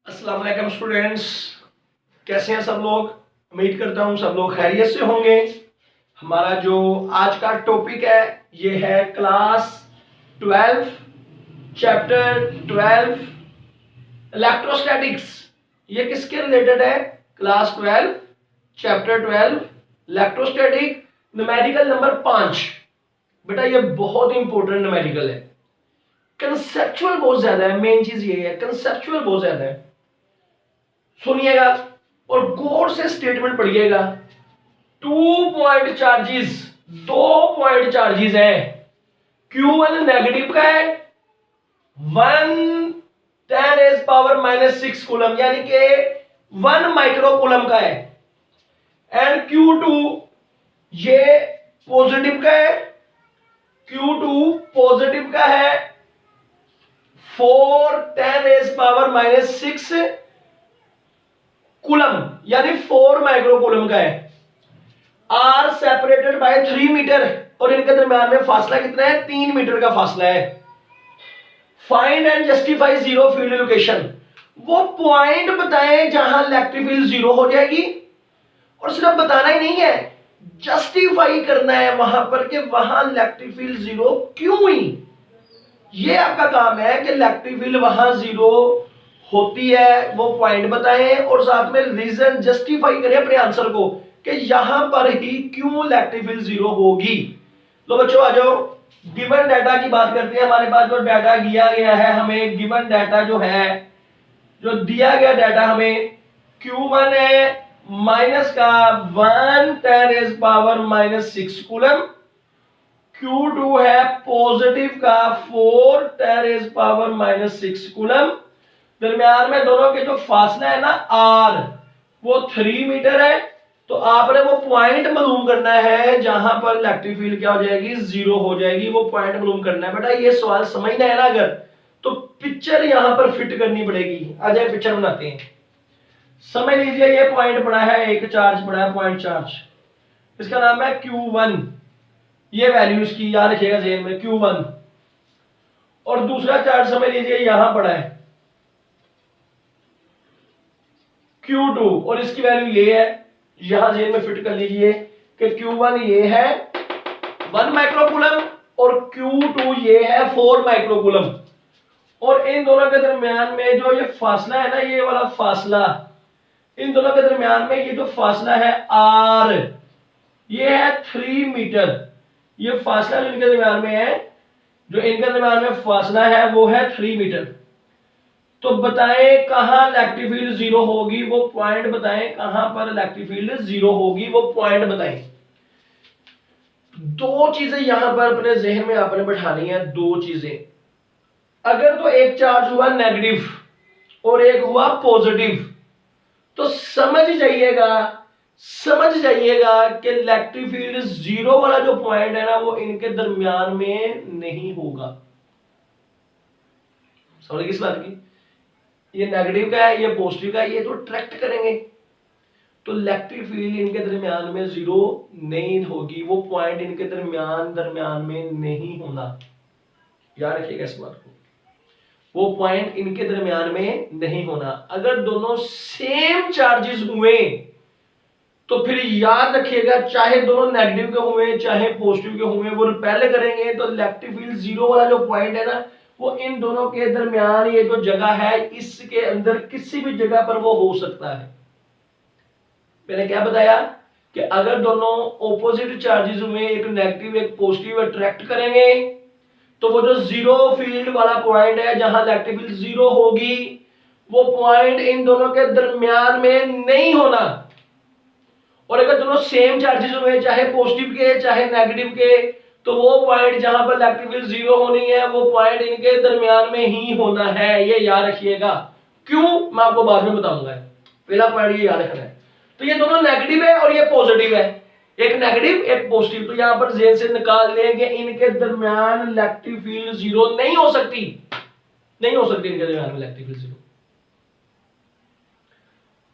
अस्सलाम वालेकुम स्टूडेंट्स, कैसे हैं सब लोग। उम्मीद करता हूं सब लोग खैरियत से होंगे। हमारा जो आज का टॉपिक है ये है क्लास 12 चैप्टर 12 इलेक्ट्रोस्टैटिक्स। ये किसके रिलेटेड है? Class 12 chapter 12 electrostatic, numerical number 5। बेटा ये बहुत इंपॉर्टेंट न्यूमेरिकल है। कंसेप्चुअल बहुत ज्यादा है, मेन चीज ये है कंसेप्चुअल बहुत ज्यादा है। सुनिएगा और गौर से स्टेटमेंट पढ़िएगा। 2 पॉइंट चार्जेस, 2 पॉइंट चार्जेस है। Q1 नेगेटिव का है, 1 10⁻⁻⁶ कूलम यानी कि 1 माइक्रो कूलम का है। एंड Q2 ये पॉजिटिव का है, Q2 पॉजिटिव का है, 4 10⁻⁻⁶ कूलम यानी 4 माइक्रो कूलम का है। आर सेपरेटेड बाय 3 मीटर और इनके दरमियान में फासला कितना है? 3 मीटर का फासला है। Find and justify zero field location, वो पॉइंट बताएं जहां इलेक्ट्रिक फील्ड जीरो हो जाएगी। और सिर्फ बताना ही नहीं है, जस्टिफाई करना है वहां पर कि वहां इलेक्ट्रिक फील्ड जीरो क्यों हुई। ये आपका काम है कि इलेक्ट्रिक फील्ड वहां जीरो होती है वो पॉइंट बताएं और साथ में रीजन जस्टिफाई करें अपने आंसर को कि यहां पर ही क्यों इलेक्ट्रिक फील्ड जीरो होगी। लो बच्चों आ जाओ, गिवन डाटा की बात करते हैं। हमारे पास जो डाटा दिया गया है, हमें गिवन डाटा जो है, जो दिया गया डाटा हमें Q1 है माइनस का 1 10⁻⁻⁶ कूलम, Q2 है पॉजिटिव का 4 10⁻⁻⁶ कूलम। दरमियान में दोनों के जो फासला है ना R, वो 3 मीटर है। तो आपने वो पॉइंट मालूम करना है जहां पर इलेक्ट्रिक फील्ड क्या हो जाएगी? जीरो हो जाएगी। वो पॉइंट मालूम करना है। बेटा ये सवाल समझना है ना, अगर तो पिक्चर यहां पर फिट करनी पड़ेगी। आ जाए पिक्चर बनाते हैं। समझ लीजिए ये पॉइंट पड़ा है, एक चार्ज पड़ा है, पॉइंट चार्ज, इसका नाम है Q1। ये वैल्यू इसकी याद रखिएगा जेन में, Q1। और दूसरा चार्ज समझ लीजिए यहां पड़ा है Q2 और इसकी वैल्यू ये है। यहां जेन में फिट कर लीजिए कि Q1 ये है 1 माइक्रोकूलम और Q2 ये है 4 माइक्रोकूलम। और इन दोनों के दरमियान में जो ये फासला है ना, ये वाला फासला, इन दोनों के दरमियान में ये जो फासला है R, ये है 3 मीटर। ये फासला जो इनके दरमियान में है, जो इनके दरमियान में फासला है वो है 3 मीटर। तो बताएं कहां इलेक्ट्रिक फील्ड जीरो होगी, वो पॉइंट बताएं कहां पर इलेक्ट्रिक फील्ड जीरो होगी, वो पॉइंट बताएं। दो चीजें यहां पर अपने जहन में आपने बैठानी है, दो चीजें। अगर तो एक चार्ज हुआ नेगेटिव और एक हुआ पॉजिटिव, तो समझ जाइएगा कि इलेक्ट्रिक फील्ड जीरो वाला जो पॉइंट है ना, वो इनके दरमियान में नहीं होगा। समझ किस बात की? ये नेगेटिव का है, ये पॉजिटिव का है, ये तो अट्रैक्ट करेंगे, तो इलेक्ट्रिक फील्ड इनके दरमियान में जीरो नहीं होगी। वो पॉइंट इनके दरमियान में नहीं होना। याद रखिएगा इस बात को, वो पॉइंट इनके दरमियान में नहीं होना। अगर दोनों सेम चार्जेस हुए तो फिर याद रखिएगा, चाहे दोनों नेगेटिव के हुए चाहे पॉजिटिव के हुए, वो रिपेल करेंगे। तो इलेक्ट्रिक फील्ड जीरो वाला जो पॉइंट है ना, वो इन दोनों के दरमियान ये जो जगह है, इसके अंदर किसी भी जगह पर वो हो सकता है। मैंने क्या बताया कि अगर दोनों ऑपोजिट चार्जेस हुए, एक नेगेटिव एक पॉजिटिव, अट्रैक्ट करेंगे, तो वो जो जीरो फील्ड वाला पॉइंट है जहां इलेक्ट्रिक फील्ड जीरो होगी, वो पॉइंट इन दोनों के दरमियान में नहीं होना। और अगर दोनों सेम चार्जेस हुए, चाहे पॉजिटिव के चाहे नेगेटिव के, तो वो पॉइंट जहां पर इलेक्ट्रिक फील्ड जीरो होनी है, वो पॉइंट इनके दरमियान में ही होना है। ये याद रखिएगा। क्यों, मैं आपको बाद में बताऊंगा। पहला पॉइंट ये याद रखना है। तो ये दोनों नेगेटिव है और ये पॉजिटिव है, एक नेगेटिव एक पॉजिटिव। तो यहां पर जेन से निकाल लेंगे, इनके दरमियान इलेक्ट्रिक फील्ड जीरो नहीं हो सकती, नहीं हो सकती इनके दरमियान इलेक्ट्रिक फील्ड जीरो।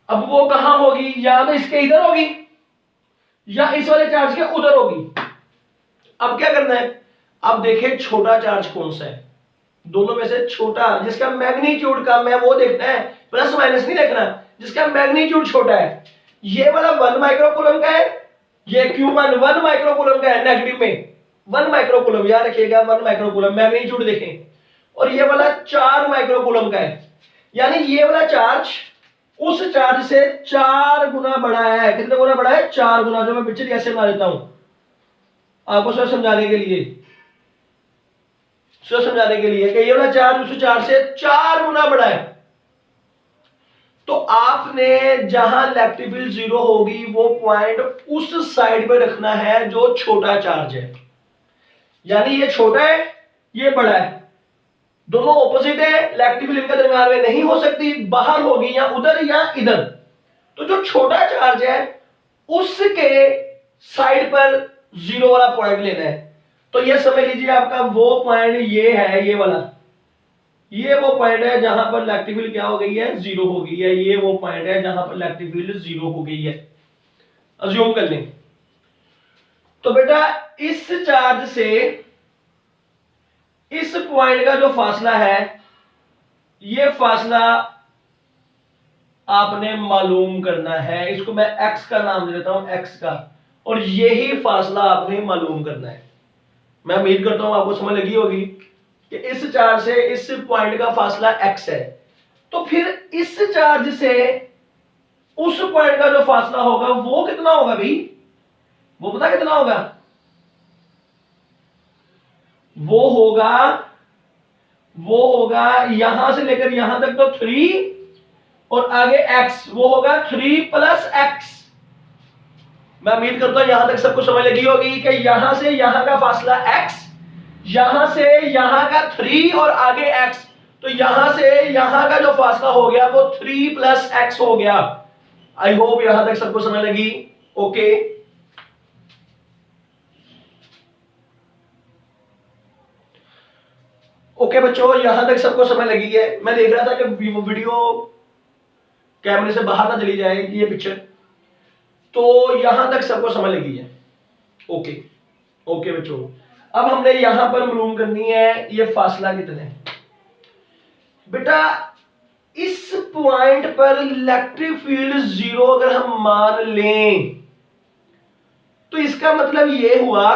अब वो कहां होगी? या तो इसके इधर होगी या इस वाले चार्ज के उधर होगी। अब क्या करना है? अब देखें छोटा चार्ज कौन सा है। दोनों में से छोटा जिसका मैग्नीट्यूड कम है वो देखना है, प्लस माइनस नहीं देखना, जिसका मैग्नीट्यूड छोटा है। ये वाला 1 माइक्रोकूलम का है, ये Q1 1 माइक्रोकूलम का है, नेगेटिव में 1 माइक्रोकूलम, याद रखिएगा 1 माइक्रोकूलम, मैग्नीट्यूड देखें। और ये वाला 4 माइक्रोकूलम का है, यानी ये वाला चार्ज उस चार्ज से 4 गुना बड़ा है। कितने गुना बड़ा है? 4 गुना। जो मैं पिक्चर ऐसे बना देता हूं आपको सिर्फ समझाने के लिए, सिर्फ समझाने के लिए कि ये वाला चार्ज उस चार्ज से 4 गुना बड़ा है। तो आपने जहां इलेक्ट्रिक फील्ड 0 होगी वो पॉइंट उस साइड पे रखना है जो छोटा चार्ज है। यानी ये छोटा है, ये बड़ा है, दोनों ऑपोजिट है, इलेक्ट्रिक फील्ड के दरमियान में नहीं हो सकती, बाहर होगी या उधर या इधर। तो जो छोटा चार्ज है उसके साइड पर 0 वाला पॉइंट लेना है। तो ये समझ लीजिए आपका वो पॉइंट ये है, ये वाला, ये वो पॉइंट है जहां पर इलेक्ट्रिक फील्ड क्या हो गई है? 0 हो गई है। ये वो पॉइंट है जहां पर इलेक्ट्रिक फील्ड 0 हो गई है, अज्यूम कर लें। तो बेटा इस चार्ज से इस पॉइंट का जो फासला है, ये फासला आपने मालूम करना है। इसको मैं x का नाम दे देता हूं, x का, और यही फासला आपने मालूम करना है। मैं उम्मीद करता हूं आपको समझ लगी होगी कि इस चार्ज से इस पॉइंट का फासला x है। तो फिर इस चार्ज से उस पॉइंट का जो फासला होगा वो कितना होगा भाई? वो पता कितना होगा? वो होगा यहां से लेकर यहां तक तो 3 और आगे x, वो होगा 3 प्लस x। मैं उम्मीद करता हूं यहां तक सबको समझ लगी होगी कि यहां से यहां का फासला x, यहां से यहां का 3 और आगे x, तो यहां से यहां का जो फासला हो गया वो 3 प्लस x हो गया। आई होप यहां तक सबको समझ लगी। ओके ओके बच्चों, यहां तक सबको समझ लगी है। मैं देख रहा था कि वीडियो कैमरे से बाहर ना चली जाए ये पिक्चर, तो यहां तक सबको समझ लगी है। ओके ओके बच्चों, अब हमने यहां पर मालूम करनी है ये फासला कितना है। बेटा इस पॉइंट पर इलेक्ट्रिक फील्ड 0 अगर हम मान लें तो इसका मतलब ये हुआ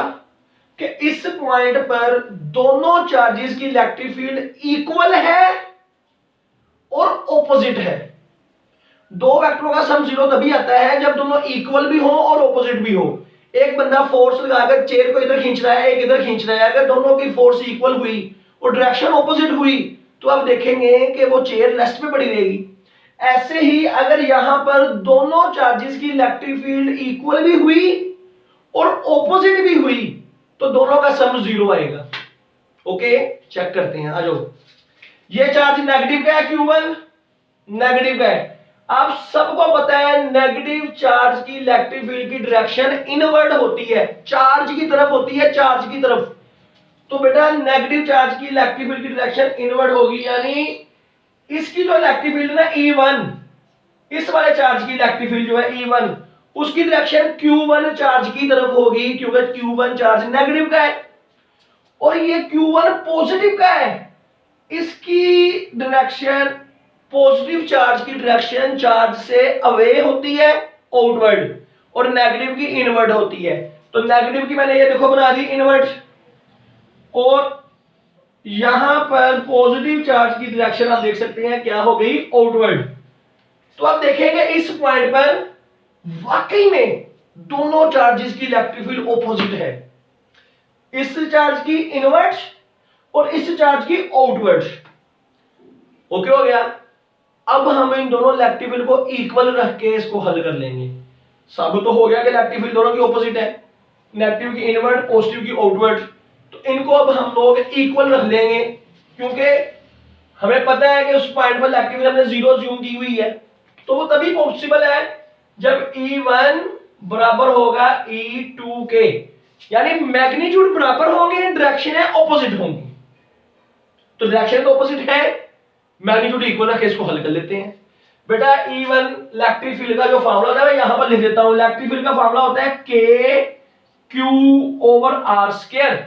कि इस पॉइंट पर दोनों चार्जेस की इलेक्ट्रिक फील्ड इक्वल है और ऑपोजिट है। दो वेक्टरों का सम 0 तभी आता है जब दोनों इक्वल भी हो और ऑपोजिट भी हो। एक बंदा फोर्स लगाकर चेयर को इधर खींच रहा है, एक इधर खींच रहा है, अगर दोनों की फोर्स इक्वल हुई और डायरेक्शन ऑपोजिट हुई तो आप देखेंगे कि वो चेयर रेस्ट पे पड़ी रहेगी। ऐसे ही अगर यहां पर दोनों चार्जेस की इलेक्ट्रिक फील्ड इक्वल भी हुई और ऑपोजिट भी हुई तो दोनों का सम 0 आएगा। ओके चेक करते हैं, आ जाओ। ये चार्ज नेगेटिव का है, Q1 नेगेटिव का है। आप सबको पता है नेगेटिव चार्ज की इलेक्ट्रिक फील्ड की डायरेक्शन इनवर्ड होती है, चार्ज की तरफ होती है, चार्ज की तरफ। तो बेटा नेगेटिव चार्ज की इलेक्ट्रिक फील्ड की डायरेक्शन इनवर्ड होगी, यानी इसकी जो इलेक्ट्रिक फील्ड है E1, इस वाले चार्ज की इलेक्ट्रिक फील्ड जो है E1, उसकी डायरेक्शन Q1 चार्ज की तरफ होगी, क्योंकि Q1 चार्ज नेगेटिव का है और ये Q1 पॉजिटिव का है। इसकी डायरेक्शन, पॉजिटिव चार्ज की डायरेक्शन चार्ज से अवे होती है आउटवर्ड और नेगेटिव की इनवर्ड होती है। तो नेगेटिव की मैंने ये देखो बना दी इनवर्ड, और यहां पर पॉजिटिव चार्ज की डायरेक्शन आप देख सकते हैं क्या हो गई? आउटवर्ड। तो आप देखेंगे इस पॉइंट पर वाकई में दोनों चार्जेस की इलेक्ट्रिक फील्ड ऑपोजिट है, इस चार्ज की इनवर्ड और इस चार्ज की आउटवर्ड। ओके हो गया। अब हम इन दोनों इलेक्ट्रिक फील्ड को इक्वल रख के इसको हल कर लेंगे। साबित तो हो गया कि इलेक्ट्रिक फील्ड दोनों की ऑपोजिट है, नेगेटिव की इनवर्ड, पॉजिटिव की आउटवर्ड। तो इनको अब हम लोग इक्वल रख लेंगे, क्योंकि हमें पता है कि उस पॉइंट पर इलेक्ट्रिक फील्ड हमने 0 ज्यूम की हुई है। तो वो तभी पॉसिबल है जब E1 बराबर होगा E2 के, यानी मैग्नीट्यूड बराबर होंगे, डायरेक्शन है ऑपोजिट होंगी। तो डायरेक्शन तो ऑपोजिट है, मैग्नीट्यूड इक्वल रख के इसको हल कर लेते हैं। बेटा E1 इलेक्ट्रिक फील्ड का जो फार्मूला होता है मैं यहां पर लिख देता हूं। इलेक्ट्रिक फील्ड का फार्मूला होता है K Q/R²।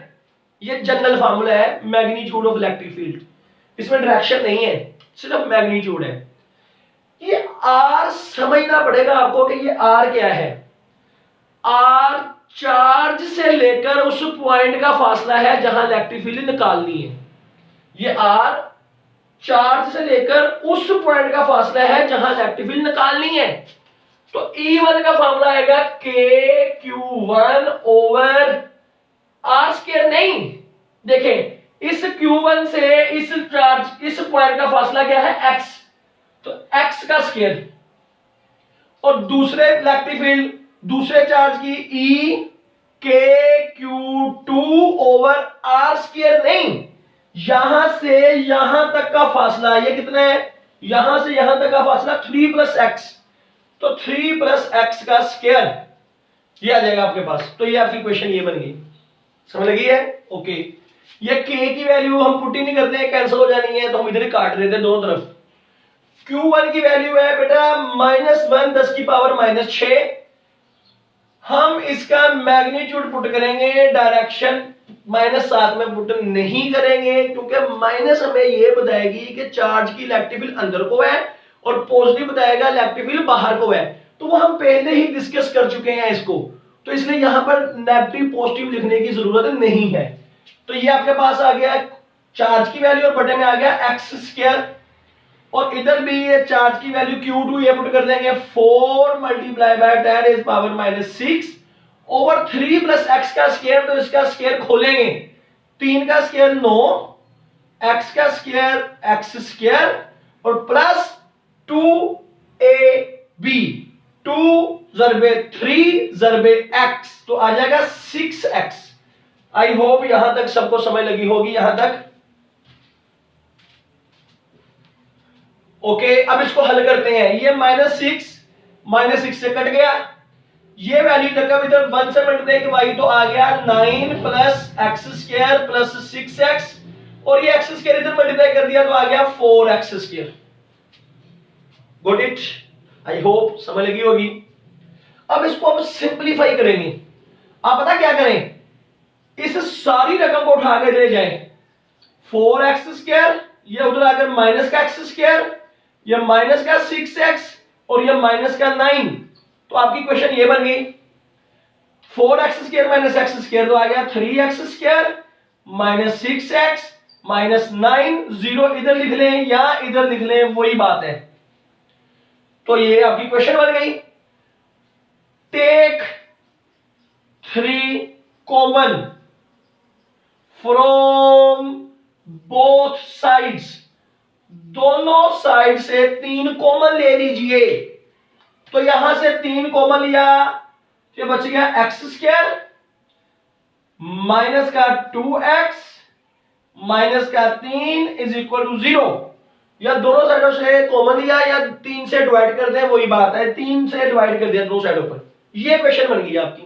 ये जनरल फार्मूला है मैग्नीट्यूड ऑफ इलेक्ट्रिक फील्ड, इसमें डायरेक्शन नहीं है, सिर्फ मैग्नीट्यूड है। ये आर समझना पड़ेगा आपको कि ये आर क्या है। आर चार्ज से लेकर उस पॉइंट का फासला है जहां इलेक्ट्रिक फील्ड निकालनी है। ये आर चार्ज से लेकर उस पॉइंट का फासला है जहां इलेक्ट्रिक फील्ड निकालनी है। तो E1 का फार्मूला आएगा KQ1 ओवर आर स्क्वायर। नहीं, देखें इस Q1 से इस चार्ज इस पॉइंट का फासला क्या है x, तो x का स्क्वायर, और दूसरे इलेक्ट्रिक फील्ड दूसरे चार्ज की E KQ2 over r square. नहीं, यहां से यहां तक का फासला ये कितना है, यहां से यहां तक का फासला 3 + x, तो 3 + x का स्क्वायर ये आ जाएगा आपके पास। तो ये आपकी क्वेश्चन ये बन गई, समझ लगी है? ओके, ये k की वैल्यू हम पुट ही नहीं करते हैं, कैंसिल हो जानी है, तो हम इधर ही काट देते हैं दोनों तरफ। Q1 की वैल्यू है बेटा -1 10⁻⁻⁻⁶। हम इसका मैग्नीट्यूड पुट करेंगे, डायरेक्शन -7 में पुट नहीं करेंगे, क्योंकि माइनस हमें ये बताएगी कि चार्ज की इलेक्ट्रिक फील्ड अंदर को है और पॉजिटिव बताएगा इलेक्ट्रिक फील्ड बाहर को है। तो वो हम पहले ही डिस्कस कर चुके हैं इसको, तो इसलिए यहां पर नेगेटिव पॉजिटिव लिखने की जरूरत नहीं है। तो ये आपके पास आ गया चार्ज की वैल्यू और बटे में आ गया x², और इधर भी ये चार्ज की वैल्यू Q2 ये पुट कर देंगे 4 × 10⁻⁻⁶ ओवर 3 + x का स्क्वायर, तो इसका स्क्वायर खोलेंगे, 3 का स्क्वायर 9, x का स्क्वायर x² और प्लस 2ab, 2 × 3 × x, तो आ जाएगा 6x। आई होप यहां तक सबको समझ लगी होगी यहां तक। ओके, अब इसको हल करते हैं। ये -6 से कट गया, ये वैल्यू तक अब इधर 1 से मल्टीप्लाई के भाई, तो आ गया 9 + x² + 6x, और ये x² इधर मल्टीप्लाई कर दिया तो आ गया 4x²। Got it? I hope समझ लगी होगी। अब इसको हम सिंपलीफाई करेंगे। आप पता क्या करें, इस सारी रकम को उठा के ले जाएं, 4x², ये उधर आकर माइनस का x², ये माइनस का 6x और ये माइनस का 9, तो आपकी क्वेश्चन ये बन गई 4x² - x², तो आ गया 3x² - 6x - 9, 0 इधर लिख लें या इधर लिख लें, वही बात है। तो ये आपकी क्वेश्चन बन गई। Take 3 common from both sides, दोनों साइड से 3 कॉमन ले लीजिए। तो यहां से 3 कॉमन लिया, ये बच गया x² माइनस का 2x माइनस का 3 = 0। या दोनों साइडों से कॉमन लिया या 3 से डिवाइड कर दें, वही बात है, 3 से डिवाइड कर दिया दोनों साइडों पर। ये क्वेश्चन बन गई आपकी।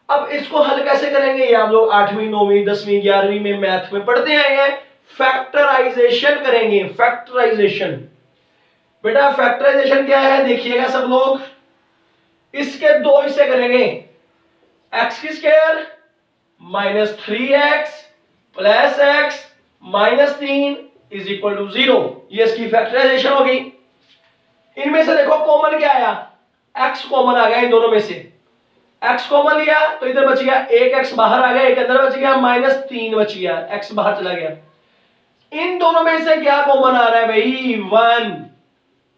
अब इसको हल कैसे करेंगे, ये आप लोग 8वीं 9वीं 10वीं 11वीं में मैथ में पढ़ते आए हैं। फैक्टराइजेशन करेंगे, फैक्टराइजेशन। बेटा फैक्टराइजेशन क्या है देखिएगा सब लोग, इसके 2 हिस्से करेंगे, x² - 3x + x - 3 = 0। ये इसकी फैक्टराइजेशन होगी। इनमें से देखो कॉमन क्या आया, x कॉमन आ गया इन दोनों में से, x कॉमन लिया तो इधर बच गया 1x बाहर आ गया, एक अंदर बच गया -3 बच गया, x बाहर चला गया। इन दोनों में से क्या कॉमन आ रहा है भाई 1,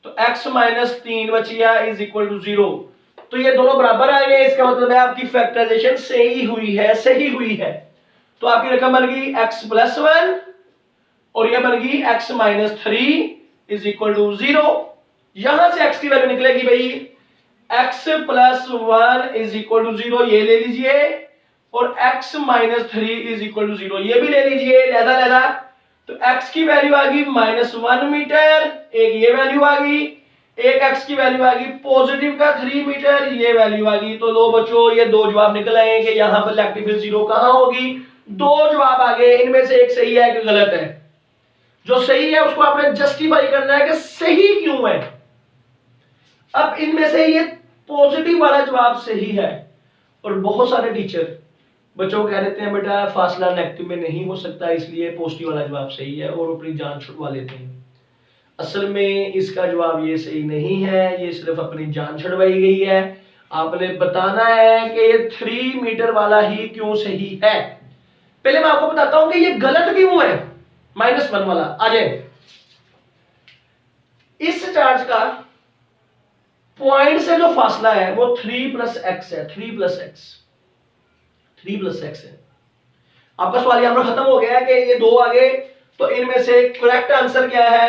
तो x - 3 बच गया = 0। तो ये दोनों बराबर आ गए, इसका मतलब है आपकी फैक्टराइजेशन सही हुई है, सही हुई है। तो आपकी रकम बन गई x + 1 और ये बन गई x - 3 = 0। यहां से x की वैल्यू निकलेगी भाई x + 1 = 0, ये ले लीजिए, और x - 3 = 0 ये भी ले लीजिए, लहदा। तो x की वैल्यू आ गई -1 मीटर, एक ये वैल्यू आ गई, एक x की वैल्यू आ गई पॉजिटिव का 3 मीटर, ये वैल्यू आ गई। तो लो बच्चों ये 2 जवाब निकल आए कि यहां पर इलेक्ट्रिक फील्ड 0 कहां होगी। 2 जवाब आ गए, इनमें से एक सही है एक गलत है। जो सही है उसको आपने जस्टिफाई करना है कि सही क्यों है। अब इनमें से ये पॉजिटिव वाला जवाब सही है, और बहुत सारे टीचर बच्चों को कह देते हैं बेटा फासला नेगेटिव में नहीं हो सकता, इसलिए पॉजिटिव वाला जवाब सही है और अपनी जान छुड़वा लेते हैं। असल में इसका जवाब ये सही नहीं है, ये सिर्फ अपनी जान छुड़वाई गई है। आपने बताना है कि ये 3 मीटर वाला ही क्यों सही है। पहले मैं आपको बताता हूं कि ये गलत क्यों है। -1 वाला आ जाए। इस चार्ज का पॉइंट से जो फासला है वो 3 + x है। 3 + x है। आपका सवाल यहां पर खत्म हो गया है कि ये दो आगे, तो इनमें से करेक्ट आंसर क्या है?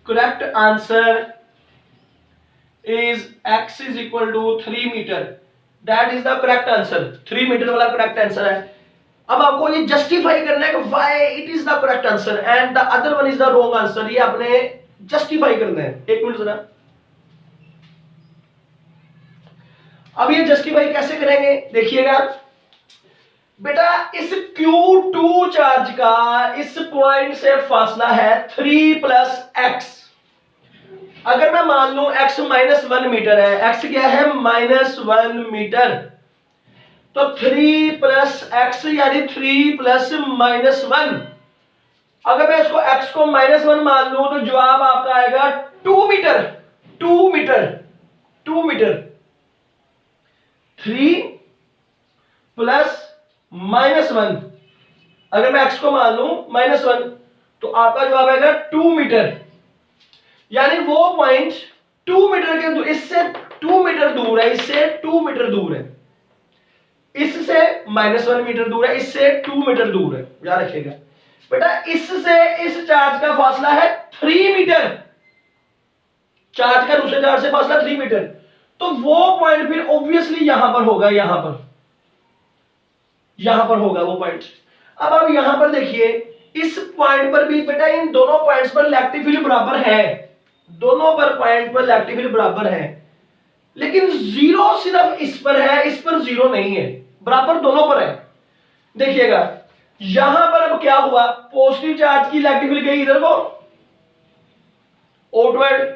Correct answer is x = 3 metre. That is the correct answer. 3 metre वाला करेक्ट आंसर है। अब आपको ये जस्टिफाई करना है कि why it is the correct answer and the other one is the wrong answer. ये आपने जस्टिफाई करना है। एक मिनट जरा। अब ये जस्टिफाई कैसे करेंगे देखिएगा बेटा। इस Q2 चार्ज का इस पॉइंट से फासला है 3 + x। अगर मैं मान लूं x -1 मीटर है, x क्या है? -1 मीटर। तो 3 + x यानी 3 + -1। अगर मैं इसको x को -1 मान लूं तो जवाब आपका आएगा 2 मीटर। 2 metre 2 metre. 3 + -1। अगर मैं x को मान लूं -1 तो आपका जवाब आएगा 2 मीटर। यानी वो पॉइंट 2 मीटर के इससे 2 मीटर दूर है, इससे 2 मीटर दूर है, इससे -1 मीटर दूर है, इससे 2 मीटर दूर है। याद रखिएगा बेटा, इससे इस चार्ज का फासला है 3 मीटर। चार्ज का दूसरे चार्ज से फासला 3 मीटर। तो वो पॉइंट फिर ऑब्वियसली यहां पर होगा, यहां पर होगा वो पॉइंट। अब आप यहां पर देखिए, इस पॉइंट पर भी बेटा इन दोनों पॉइंट्स पर इलेक्ट्रिक फील्ड बराबर है। दोनों पर पॉइंट पर इलेक्ट्रिक फील्ड बराबर है, लेकिन जीरो सिर्फ इस पर है, इस पर जीरो नहीं है। बराबर दोनों पर है। देखिएगा यहां पर अब क्या हुआ? पॉजिटिव चार्ज की इलेक्ट्रिक फील्ड गई इधर को आउटवर्ड,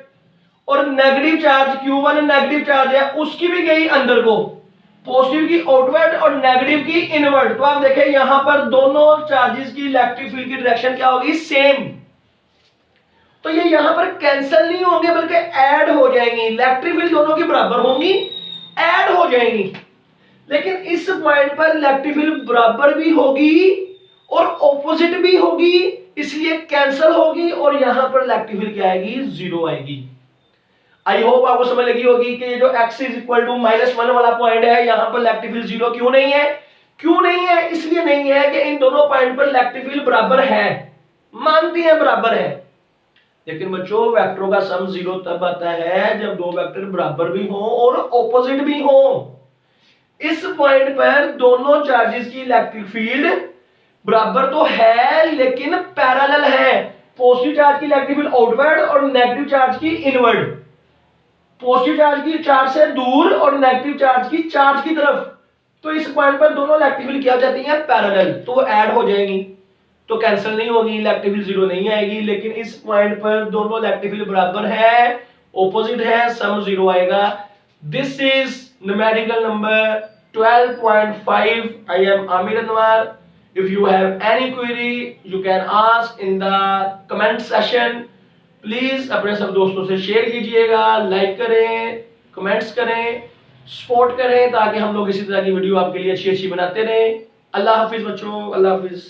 और negative charge Q1 negative charge है उसकी भी गई अंदर को। पॉजिटिव की आउटवर्ड और नेगेटिव की इनवर्ड। तो आप देखें यहां पर दोनों चार्जेस की इलेक्ट्रिक फील्ड की डायरेक्शन क्या होगी? सेम। तो ये यहां पर कैंसिल नहीं होंगे बल्कि ऐड हो जाएंगी। इलेक्ट्रिक फील्ड दोनों की बराबर होंगी, ऐड हो जाएंगी। लेकिन इस पॉइंट पर इलेक्ट्रिक फील्ड बराबर भी होगी और ऑपोजिट भी होगी, इसलिए कैंसिल होगी और यहां पर इलेक्ट्रिक फील्ड क्या आएगी? जीरो आएगी। आई होप आपको समझ लगी होगी कि ये जो x = -1 वाला पॉइंट है, यहां पर इलेक्ट्रिक फील्ड जीरो क्यों नहीं है? क्यों नहीं है? इसलिए नहीं है कि इन दोनों पॉइंट पर इलेक्ट्रिक फील्ड बराबर है, मानती है बराबर है। लेकिन बच्चों वेक्टरों का सम जीरो तब आता है जब दो वेक्टर बराबर भी हो और ऑपोजिट भी हो। इस पॉइंट पर दोनों चार्जेस की इलेक्ट्रिक फील्ड बराबर तो है लेकिन पैरेलल है। पॉजिटिव चार्ज की इलेक्ट्रिक फील्ड आउटवर्ड और नेगेटिव चार्ज की इनवर्ड। पॉजिटिव चार्ज की चार्ज से दूर और नेगेटिव चार्ज की चार्ज की तरफ। तो इस पॉइंट पर दोनों इलेक्ट्रिक फील्ड क्या हो जाती हैं? पैरेलल। तो वो ऐड हो जाएंगी, तो कैंसिल नहीं होगी, इलेक्ट्रिक फील्ड जीरो नहीं आएगी। लेकिन इस पॉइंट पर दोनों इलेक्ट्रिक फील्ड बराबर है, ऑपोजिट है, सम जीरो आएगा। This is numerical number 12.5. I am Amir Anwar. If you have any query, you can ask in the comment section. Please अपने सब दोस्तों से शेयर कीजिएगा, लाइक करें, कमेंट्स करें, सपोर्ट करें, ताकि हम लोग इसी तरह की वीडियो आपके लिए अच्छी अच्छी बनाते रहें। अल्लाह हाफिज बच्चों, अल्लाह हाफिज।